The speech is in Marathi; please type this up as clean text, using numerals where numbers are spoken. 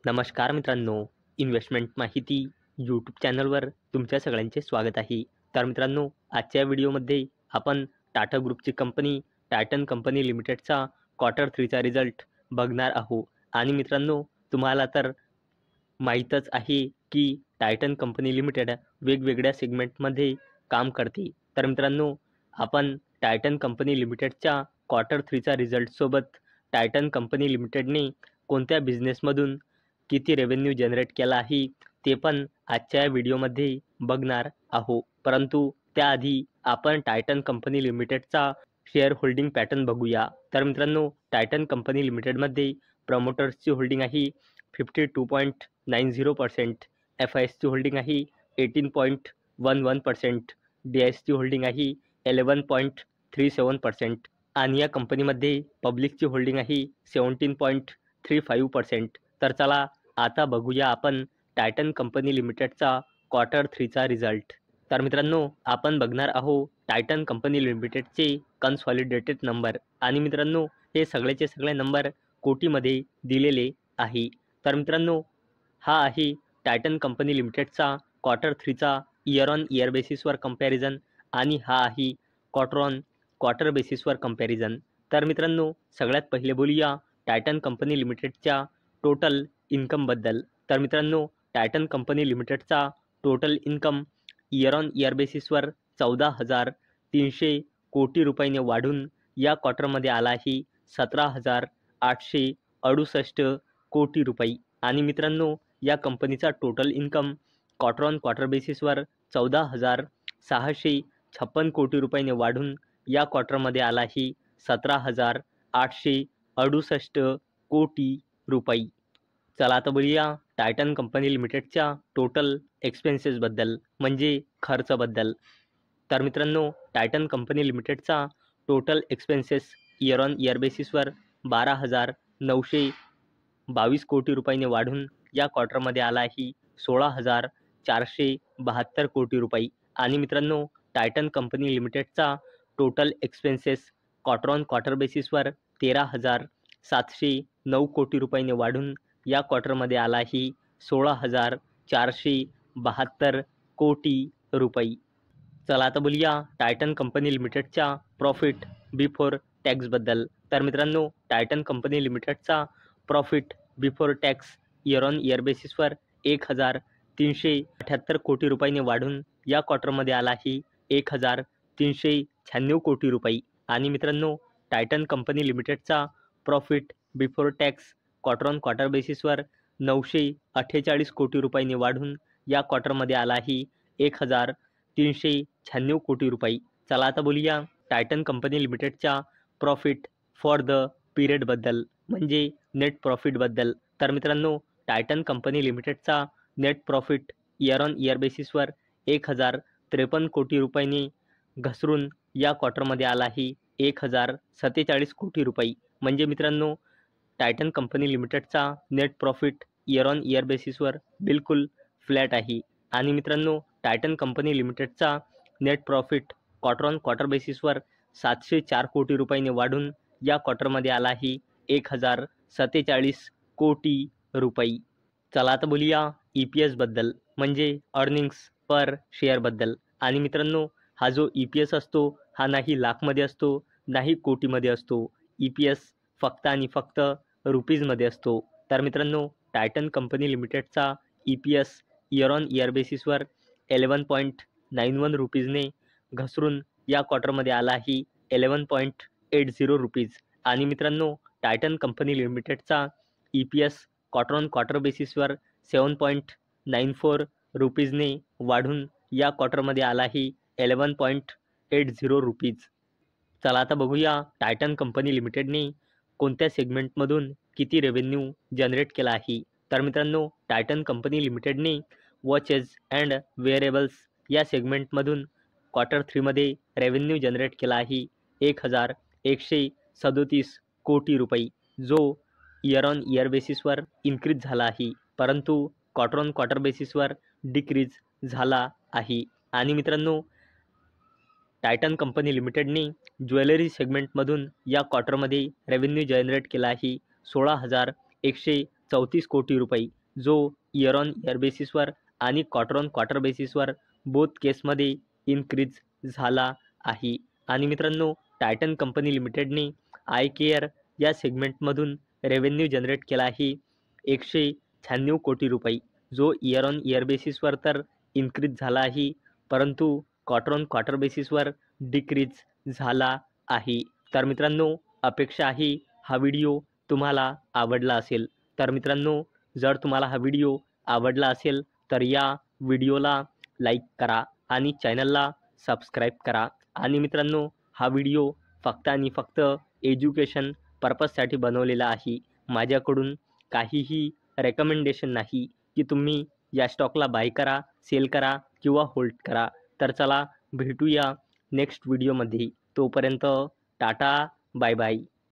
नमस्कार मित्रांनो, इन्व्हेस्टमेंट माहिती यूट्यूब चॅनलवर तुमच्या सगळ्यांचे स्वागत आहे. तर मित्रांनो, आजच्या व्हिडिओमध्ये आपण टाटा ग्रुपची कंपनी टायटन कंपनी लिमिटेडचा क्वार्टर 3चा रिझल्ट बघणार आहोत. आणि मित्रांनो, तुम्हाला तर माहीतच आहे की टायटन कंपनी लिमिटेड वेगवेगळ्या सेगमेंटमध्ये काम करते. तर मित्रांनो, आपण टायटन कंपनी लिमिटेडच्या क्वार्टर 3चा रिझल्टसोबत टायटन कंपनी लिमिटेडने कोणत्या बिझनेसमधून किती रेव्हेन्यू जनरेट केला आहे ते पण आजच्या व्हिडिओमध्ये बघणार आहोत. परंतु त्याआधी आपण टायटन कंपनी लिमिटेडचा शेअर होल्डिंग पॅटर्न बघूया. तर मित्रांनो, टायटन कंपनी लिमिटेडमध्ये प्रमोटर्सची होल्डिंग आहे 52.90%, FISची होल्डिंग आहे 18.11%, DISची होल्डिंग आहे 11.37% आणि या कंपनीमध्ये पब्लिकची होल्डिंग आहे 17.35%. तर चला आता बघूया आपण टायटन कंपनी लिमिटेडचा क्वार्टर 3चा रिझल्ट. तर मित्रांनो, आपण बघणार आहोत टायटन कंपनी लिमिटेडचे कन्सॉलिडेटेड नंबर. आणि मित्रांनो, हे सगळेचे सगळे नंबर कोटीमध्ये दिलेले आहे. तर मित्रांनो, हा आहे टायटन कंपनी लिमिटेडचा क्वार्टर 3चा इयर ऑन इयर बेसिसवर कंपॅरिझन आणि हा आहे क्वार्टर ऑन क्वार्टर बेसिसवर कंपॅरिझन. तर मित्रांनो, सगळ्यात पहिले बोलूया टायटन कंपनी लिमिटेडच्या टोटल इन्कमबद्दल. तर मित्रांनो, टायटन कंपनी लिमिटेडचा total income year on year बेसिसवर 14,300 कोटी रुपयाने वाढून या क्वार्टरमध्ये आला आहे 17,868 कोटी रुपये. आणि मित्रांनो, या कंपनीचा total income quarter on quarter बेसिसवर 14,656 कोटी रुपयाने वाढून या क्वार्टरमध्ये आला आहे 17,868 कोटी रुपये. चला आता बोलूया टायटन कंपनी लिमिटेडच्या टोटल एक्सपेन्सेसबद्दल, म्हणजे खर्चबद्दल. तर मित्रांनो, टायटन कंपनी लिमिटेडचा total expenses year on year बेसिसवर 12,922 कोटी रुपयाने वाढून या क्वार्टरमध्ये आला आहे 16,472 कोटी रुपये. आणि मित्रांनो, टायटन कंपनी लिमिटेडचा total expenses quarter on quarter बेसिसवर 13,709 कोटी रुपयाने वाढून या क्वार्टरमध्ये आला आहे 16,472 कोटी रुपये. चला आता बोलूया टायटन कंपनी लिमिटेडच्या प्रॉफिट बिफोर टॅक्सबद्दल. तर मित्रांनो, टायटन कंपनी लिमिटेडचा profit before tax year on year बेसिसवर 1,378 कोटी रुपयाने वाढून या क्वार्टरमध्ये आला आहे 1,396 कोटी रुपये. आणि मित्रांनो, टायटन कंपनी लिमिटेडचा profit before tax quarter on quarter बेसिसवर 948 कोटी रुपयाने वाढून या क्वार्टरमध्ये आला आहे 1,396 कोटी रुपये. चला आता बोलूया टायटन कंपनी लिमिटेडच्या प्रॉफिट फॉर द पिरियडबद्दल, म्हणजे नेट प्रॉफिटबद्दल. तर मित्रांनो, टायटन कंपनी लिमिटेडचा net profit year on year बेसिसवर 1,053 कोटी रुपयांनी घसरून या क्वार्टरमध्ये आला आहे 1,047 कोटी रुपये. म्हणजे मित्रांनो, टायटन कंपनी लिमिटेडचा net profit year on year बेसिसवर बिलकुल फ्लॅट आहे. आणि मित्रांनो, टायटन कंपनी लिमिटेडचा net profit quarter on quarter बेसिसवर 704 कोटी रुपयाने वाढून या क्वार्टरमध्ये आला आहे 1,047 कोटी रुपये. चला आता बोलूया EPS बद्दल, म्हणजे अर्निंग्स पर शेअरबद्दल. आणि मित्रांनो, हा जो EPS असतो हा नाही लाखमध्ये असतो, नाही कोटीमध्ये असतो. EPS फक्त आणि फक्त रुपीजमध्ये असतो. तर मित्रांनो, टायटन कंपनी लिमिटेडचा EPS इयर ऑन इयर बेसिसवर 11.91 रुपीजने घसरून या क्वार्टरमध्ये आला आहे 11.80 रुपीज. आणि मित्रांनो, टायटन कंपनी लिमिटेडचा EPS क्वार्टर ऑन क्वार्टर बेसिसवर 7.94 रुपीजने वाढून या क्वार्टरमध्ये आला आहे 11.80 रुपीज. चला आता बघूया टायटन कंपनी लिमिटेडने कोणत्या सेगमेंटमधून किती रेव्हेन्यू जनरेट केला आहे. तर मित्रांनो, टायटन कंपनी लिमिटेडने वॉचेस अँड वेअरेबल्स या सेगमेंटमधून क्वार्टर 3मध्ये रेव्हेन्यू जनरेट केला आहे 1,137 कोटी रुपये, जो इयर ऑन इयर बेसिसवर इन्क्रीज झाला आहे, परंतु क्वार्टर ऑन क्वार्टर बेसिसवर डिक्रीज झाला आहे. आणि मित्रांनो, टायटन कंपनी लिमिटेडने ज्वेलरी सेगमेंटमधून या क्वार्टरमध्ये रेव्हेन्यू जनरेट केला आहे 16,100 34 कोटी रुपये, जो इयर ऑन इयर बेसिसवर आणि क्वार्टर ऑन क्वार्टर बेसिसवर बोथ केसमध्ये इन्क्रीज झाला आहे. आणि मित्रांनो, टायटन कंपनी लिमिटेडने आय केअर या सेगमेंटमधून रेव्हेन्यू जनरेट केला आहे 196 कोटी रुपये, जो इयर ऑन इयर बेसिसवर तर इन्क्रीज झाला आहे, परंतु क्वार्टर ऑन क्वार्टर बेसिसवर डिक्रीज झाला आहे. तर मित्रांनो, अपेक्षा आहे हा व्हिडिओ तुम्हाला आवडला असेल. तर मित्रांनो, जर तुम्हाला हा व्हिडिओ आवडला असेल तर या व्हिडिओला लाईक करा आणि चॅनलला सबस्क्राईब करा. आणि मित्रांनो, हा व्हिडिओ फक्त आणि फक्त एज्युकेशन पर्पजसाठी बनवलेला आहे. माझ्याकडून काहीही रेकमेंडेशन नाही की तुम्ही या स्टॉकला बाय करा, सेल करा किंवा होल्ड करा. तर चला भेटूया नेक्स्ट व्हिडिओमध्ये. तोपर्यंत टाटा, बाय बाय.